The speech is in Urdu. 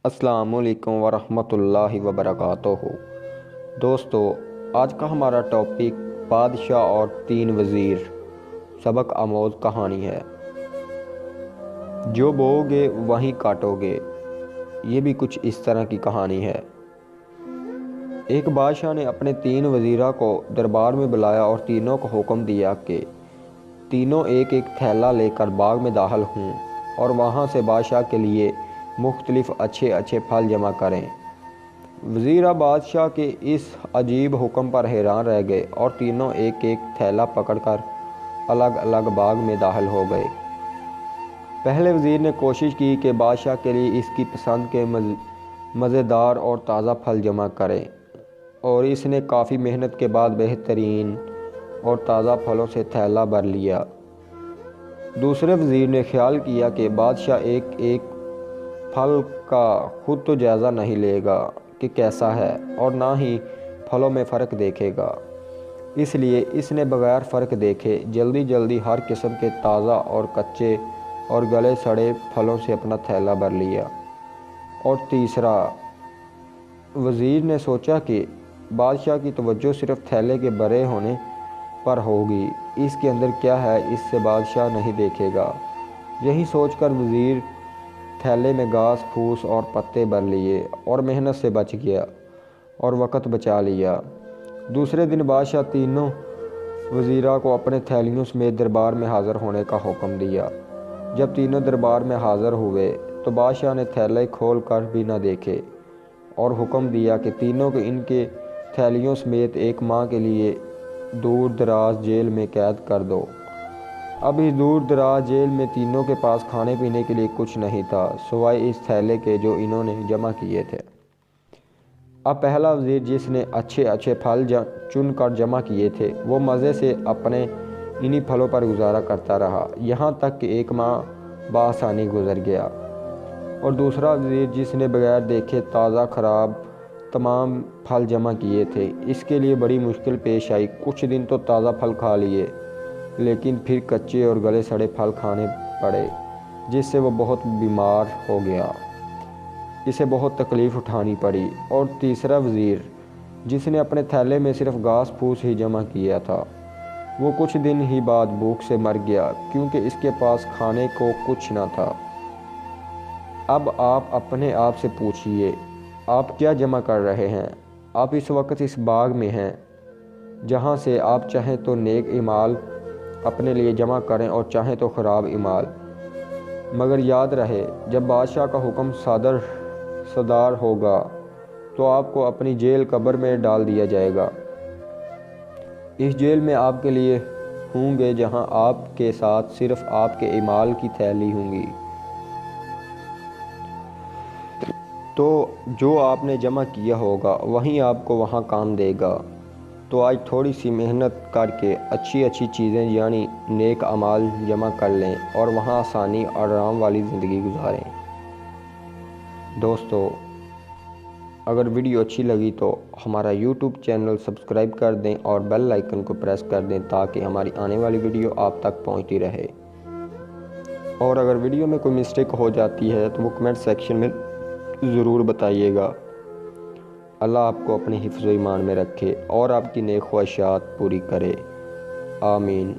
السلام علیکم ورحمۃ اللہ وبرکاتہ۔ دوستو، آج کا ہمارا ٹاپک بادشاہ اور 3 وزیر سبق آموز کہانی ہے۔ جو بوؤ گے وہیں کاٹو گے، یہ بھی کچھ اس طرح کی کہانی ہے۔ ایک بادشاہ نے اپنے 3 وزیروں کو دربار میں بلایا اور تینوں کو حکم دیا کہ تینوں ایک ایک تھیلا لے کر باغ میں داخل ہوں اور وہاں سے بادشاہ کے لیے مختلف اچھے پھل جمع کریں۔ وزیرا بادشاہ کے اس عجیب حکم پر حیران رہ گئے اور تینوں ایک ایک تھیلا پکڑ کر الگ الگ باغ میں داخل ہو گئے۔ پہلے وزیر نے کوشش کی کہ بادشاہ کے لیے اس کی پسند کے مزیدار اور تازہ پھل جمع کرے، اور اس نے کافی محنت کے بعد بہترین اور تازہ پھلوں سے تھیلا بھر لیا۔ دوسرے وزیر نے خیال کیا کہ بادشاہ ایک ایک پھل کا خود تو جائزہ نہیں لے گا کہ کیسا ہے، اور نہ ہی پھلوں میں فرق دیکھے گا، اس لیے اس نے بغیر فرق دیکھے جلدی ہر قسم کے تازہ اور کچے اور گلے سڑے پھلوں سے اپنا تھیلا بھر لیا۔ اور تیسرا وزیر نے سوچا کہ بادشاہ کی توجہ صرف تھیلے کے بھرے ہونے پر ہوگی، اس کے اندر کیا ہے اس سے بادشاہ نہیں دیکھے گا۔ یہی سوچ کر وزیر تھیلے میں گھاس پھوس اور پتے بھر لیے اور محنت سے بچ گیا اور وقت بچا لیا۔ دوسرے دن بادشاہ تینوں وزیروں کو اپنے تھیلیوں سمیت دربار میں حاضر ہونے کا حکم دیا۔ جب تینوں دربار میں حاضر ہوئے تو بادشاہ نے تھیلے کھول کر بھی نہ دیکھے اور حکم دیا کہ تینوں کو ان کے تھیلیوں سمیت 1 ماہ کے لیے دور دراز جیل میں قید کر دو۔ اب اس دور دراز جیل میں تینوں کے پاس کھانے پینے کے لیے کچھ نہیں تھا سوائے اس تھیلے کے جو انہوں نے جمع کیے تھے۔ اب پہلا وزیر جس نے اچھے پھل چن کر جمع کیے تھے، وہ مزے سے اپنے انہی پھلوں پر گزارا کرتا رہا یہاں تک کہ 1 ماہ بآسانی گزر گیا۔ اور دوسرا وزیر جس نے بغیر دیکھے تازہ خراب تمام پھل جمع کیے تھے، اس کے لیے بڑی مشکل پیش آئی۔ کچھ دن تو تازہ پھل کھا لیے، لیکن پھر کچے اور گلے سڑے پھل کھانے پڑے، جس سے وہ بہت بیمار ہو گیا، اسے بہت تکلیف اٹھانی پڑی۔ اور تیسرا وزیر جس نے اپنے تھیلے میں صرف گھاس پھوس ہی جمع کیا تھا، وہ کچھ دن ہی بعد بھوک سے مر گیا کیونکہ اس کے پاس کھانے کو کچھ نہ تھا۔ اب آپ اپنے آپ سے پوچھئے، آپ کیا جمع کر رہے ہیں؟ آپ اس وقت اس باغ میں ہیں جہاں سے آپ چاہیں تو نیک اعمال اپنے لیے جمع کریں اور چاہیں تو خراب اعمال، مگر یاد رہے جب بادشاہ کا حکم صادر ہوگا تو آپ کو اپنی جیل قبر میں ڈال دیا جائے گا۔ اس جیل میں آپ کے لیے ہوں گے جہاں آپ کے ساتھ صرف آپ کے اعمال کی تھیلی ہوں گی، تو جو آپ نے جمع کیا ہوگا وہیں آپ کو وہاں کام دے گا۔ تو آج تھوڑی سی محنت کر کے اچھی چیزیں یعنی نیک اعمال جمع کر لیں اور وہاں آسانی اور آرام والی زندگی گزاریں۔ دوستو، اگر ویڈیو اچھی لگی تو ہمارا YouTube چینل سبسکرائب کر دیں اور بیل آئیکن کو پریس کر دیں تاکہ ہماری آنے والی ویڈیو آپ تک پہنچتی رہے۔ اور اگر ویڈیو میں کوئی مسٹیک ہو جاتی ہے تو وہ کمنٹ سیکشن میں ضرور بتائیے گا۔ اللہ آپ کو اپنے حفظ و ایمان میں رکھے اور آپ کی نیک خواہشات پوری کرے، آمین۔